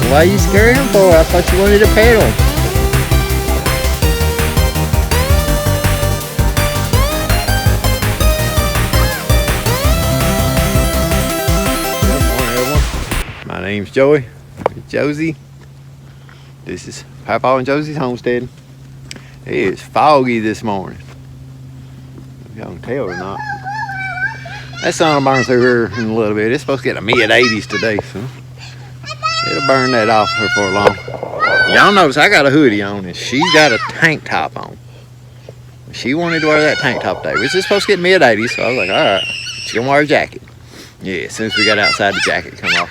Why are you scaring him for? I thought you wanted to pet him. Good morning, everyone. My name's Joey. Josie. This is Papa and Josie's homestead. It is foggy this morning. If y'all can tell or not. That sun will burn through here in a little bit. It's supposed to get a mid-80s today, so it'll burn that off here for long. Y'all notice I got a hoodie on and she got a tank top on. She wanted to wear that tank top today. It's supposed to get mid-80s, so I was like, all right, she's gonna wear a jacket. Yeah, as soon as we got outside, the jacket come off.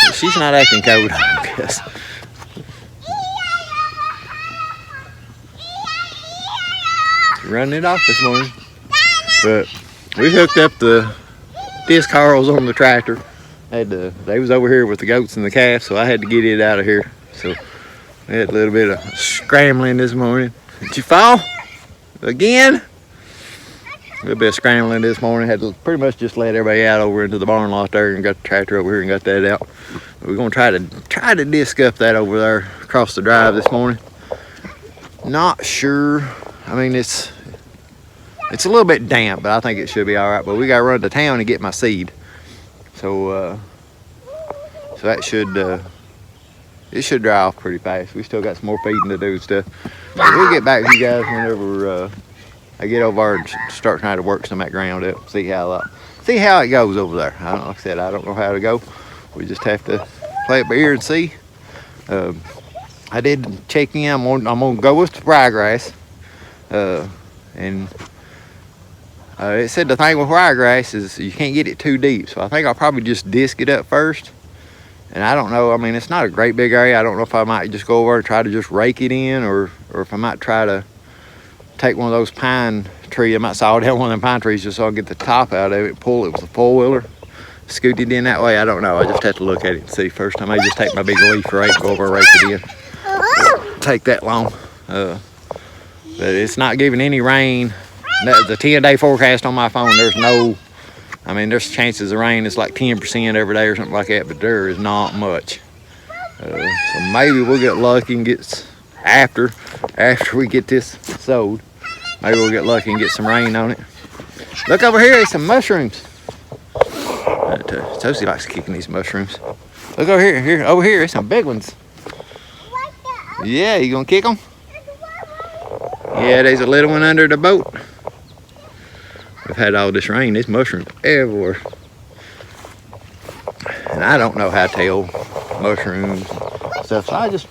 But she's not acting cold, I guess. Running it off this morning, but we hooked up the disc harrows on the tractor. They was over here with the goats and the calves, so I had to get it out of here. So we had a little bit of scrambling this morning. Did you fall again? A little bit of scrambling this morning. Had to pretty much just let everybody out over into the barn lot there and got the tractor over here and got that out. We're gonna try to disc up that over there across the drive this morning. Not sure. I mean, it's a little bit damp, but I think it should be all right. But we got to run to town and get my seed, so that it should dry off pretty fast. We still got some more feeding to do and stuff. But we'll get back to you guys whenever I get over there and start trying to work some of that ground up. See how it goes over there. Like I said, I don't know how to go. We just have to play it by ear and see. I did check in. I'm gonna go with the ryegrass. And it said the thing with ryegrass is you can't get it too deep, so I think I'll probably just disc it up first. And I don't know, I mean, it's not a great big area. I don't know if I might just go over and try to just rake it in, or if I might try to take one of those pine trees. I might saw down one of them pine trees just so I can get the top out of it, pull it with a four-wheeler, scoot it in that way. I don't know, I just have to look at it and see first. I may just take my big leaf rake, go over and rake it in. Take that long. But it's not giving any rain. The 10-day forecast on my phone, there's chances of rain. It's like 10% every day or something like that, but there is not much. So maybe we'll get lucky and get, after we get this sowed, maybe we'll get lucky and get some rain on it. Look over here, there's some mushrooms. Tosie likes kicking these mushrooms. Look over here, over here, there's some big ones. Yeah, you gonna kick them? Yeah, there's a little one under the boat. We've had all this rain, there's mushrooms everywhere. And I don't know how to tell mushrooms and stuff, so I just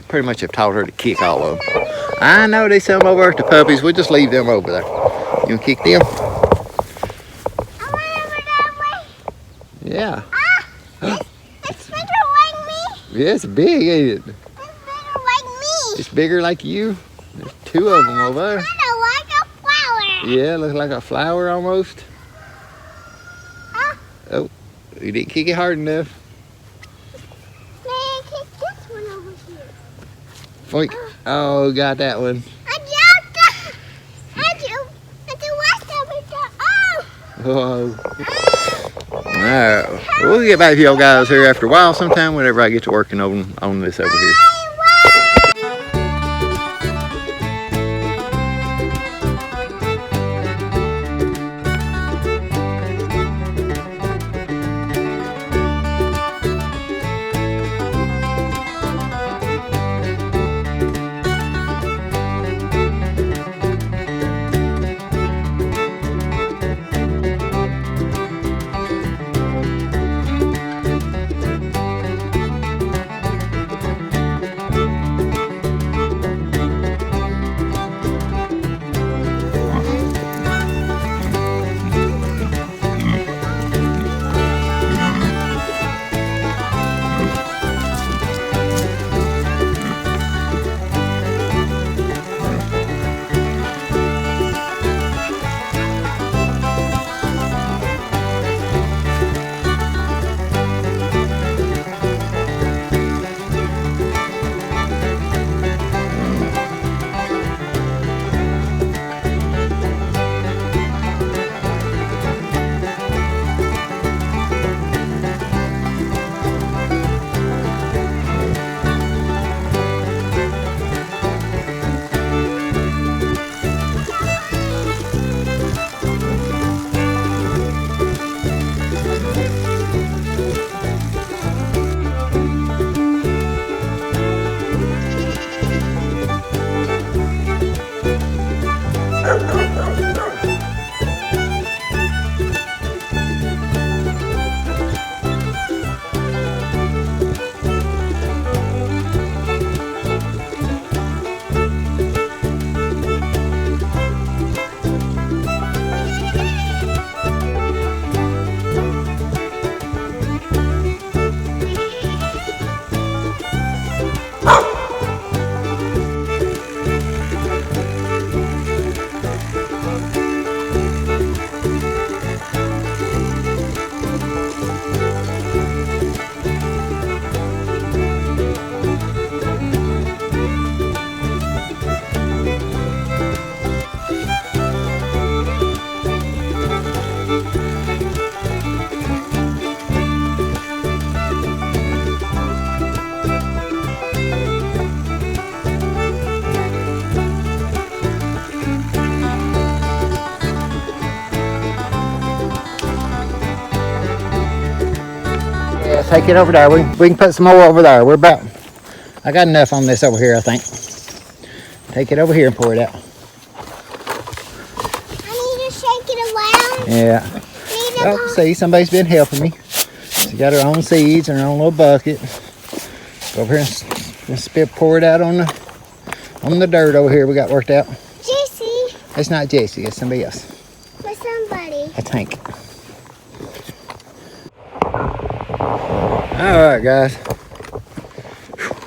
pretty much have taught her to kick all of them. I know there's some over at the puppies, we'll just leave them over there. You wanna kick them? Yeah. It's bigger like me. Yeah, it's big, ain't it? It's bigger like me. It's bigger like you. There's two of them over there. Kind of like a flower. Yeah, looks like a flower almost. Oh, you didn't kick it hard enough. May I kick this one over here? Foink. Oh, got that one. I jumped. I Oh. Alright, we'll get back to y'all guys here after a while sometime whenever I get to working on this over here. take it over there. We can put some more over there. I got enough on this over here, I think. Take it over here and pour it out. I need to shake it around. Yeah. Oh, see, somebody's been helping me. She got her own seeds and her own little bucket. Go over here and pour it out on the dirt over here we got worked out. Jesse. It's not Jesse, it's somebody else. For somebody. That's Hank. Alright guys.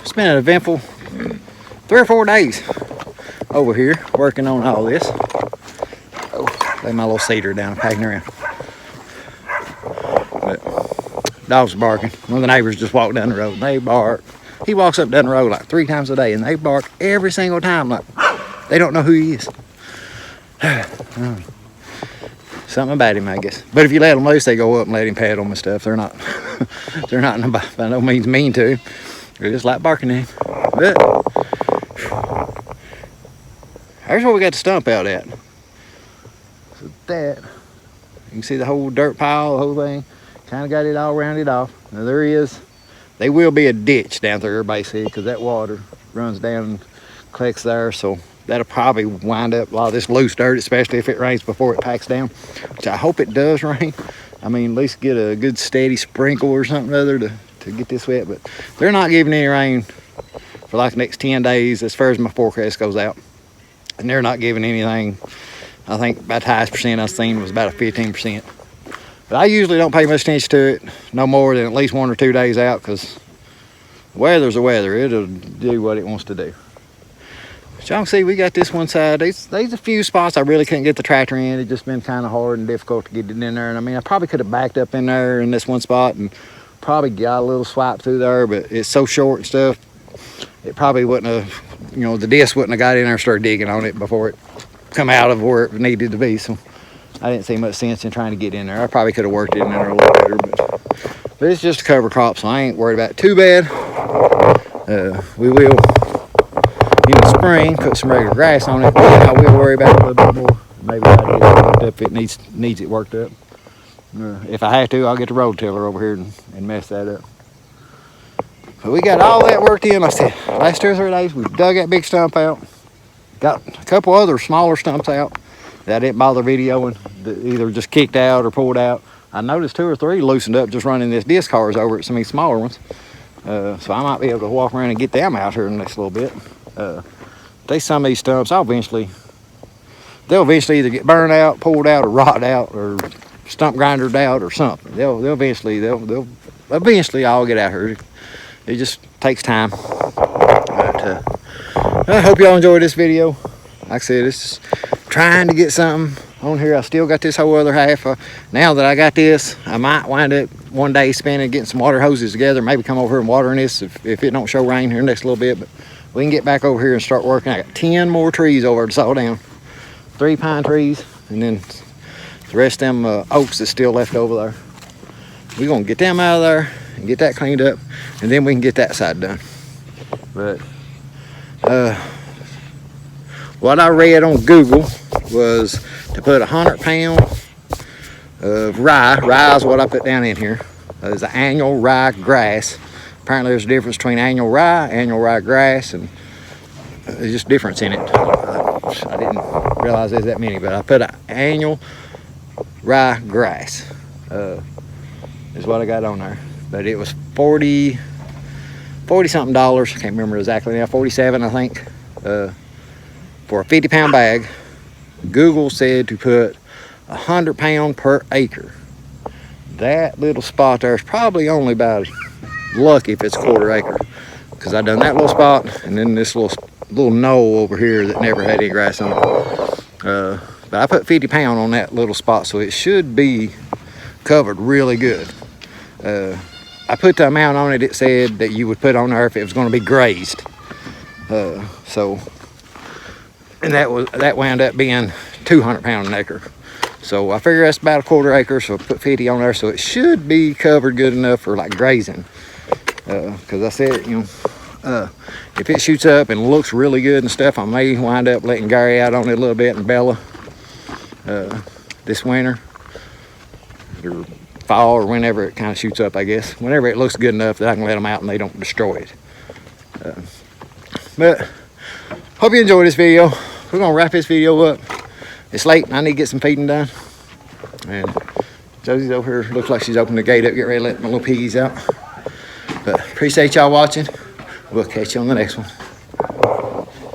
It's been an eventful 3 or 4 days over here working on all this. Oh, lay my little cedar down and packing around. But dogs are barking. One of the neighbors just walked down the road and they bark. He walks up down the road like 3 times a day and they bark every single time like they don't know who he is. Something about him, I guess. But if you let them loose, they go up and let him pet them and stuff. They're not by no means mean to him. They just like barking at him. But here's where we got the stump out at. So that, you can see the whole dirt pile, the whole thing. Kind of got it all rounded off. Now there will be a ditch down there basically because that water runs down and collects there. So that'll probably wind up a lot of this loose dirt, especially if it rains before it packs down, which I hope it does rain. I mean, at least get a good steady sprinkle or something other to get this wet, but they're not giving any rain for like the next 10 days as far as my forecast goes out. And they're not giving anything. I think about the highest percent I've seen was about a 15%. But I usually don't pay much attention to it no more than at least 1 or 2 days out because the weather's the weather. It'll do what it wants to do. But y'all can see we got this one side. There's a few spots I really couldn't get the tractor in. It's just been kind of hard and difficult to get it in there. And I mean, I probably could have backed up in there in this one spot and probably got a little swipe through there, but it's so short and stuff. It probably wouldn't have, the disc wouldn't have got in there and started digging on it before it come out of where it needed to be. So I didn't see much sense in trying to get in there. I probably could have worked it in there a little better, but it's just a cover crop, so I ain't worried about it too bad. We will, in the spring, put some regular grass on it. I will worry about it a little bit more. Maybe I'll get it worked up if it needs it worked up. If I have to, I'll get the rototiller over here and mess that up. But we got all that worked in. Like I said, last 2 or 3 days, we dug that big stump out. Got a couple other smaller stumps out that I didn't bother videoing. That either just kicked out or pulled out. I noticed 2 or 3 loosened up just running this disc cars over it, some of these smaller ones. So I might be able to walk around and get them out here in the next little bit. Some of these stumps, they'll eventually either get burned out, pulled out, or rot out, or stump grindered out, or something. They'll eventually all get out here. It just takes time. But I hope y'all enjoyed this video. Like I said, it's just trying to get something on here. I still got this whole other half. Now that I got this, I might wind up one day spending getting some water hoses together. Maybe come over here and watering this if it don't show rain here next little bit. But we can get back over here and start working. I got 10 more trees over to saw down. 3 pine trees, and then the rest of them oaks that's still left over there. We're gonna get them out of there and get that cleaned up, and then we can get that side done. But what I read on Google was to put 100 pounds of rye. Rye is what I put down in here. It's an annual rye grass. Apparently there's a difference between annual rye grass, and there's just difference in it. I didn't realize there's that many, but I put an annual rye grass is what I got on there. But it was 40 something dollars. I can't remember exactly now, 47 I think, for a 50-pound bag. Google said to put 100 pounds per acre. That little spot there is probably only about lucky if it's a 1/4 acre, because I done that little spot and then this little knoll over here that never had any grass on it. But I put 50 pounds on that little spot, so it should be covered really good. I put the amount on it said that you would put on there if it was going to be grazed. And that wound up being 200 pounds an acre. So I figure that's about a 1/4 acre, so I put 50 on there, so it should be covered good enough for like grazing. Because I said, if it shoots up and looks really good and stuff, I may wind up letting Gary out on it a little bit and Bella this winter. fall or whenever it kind of shoots up, I guess. Whenever it looks good enough that I can let them out and they don't destroy it. But hope you enjoyed this video. We're gonna wrap this video up. It's late and I need to get some feeding done. And Josie's over here, looks like she's opened the gate up, get ready to let my little piggies out. But appreciate y'all watching. We'll catch you on the next one.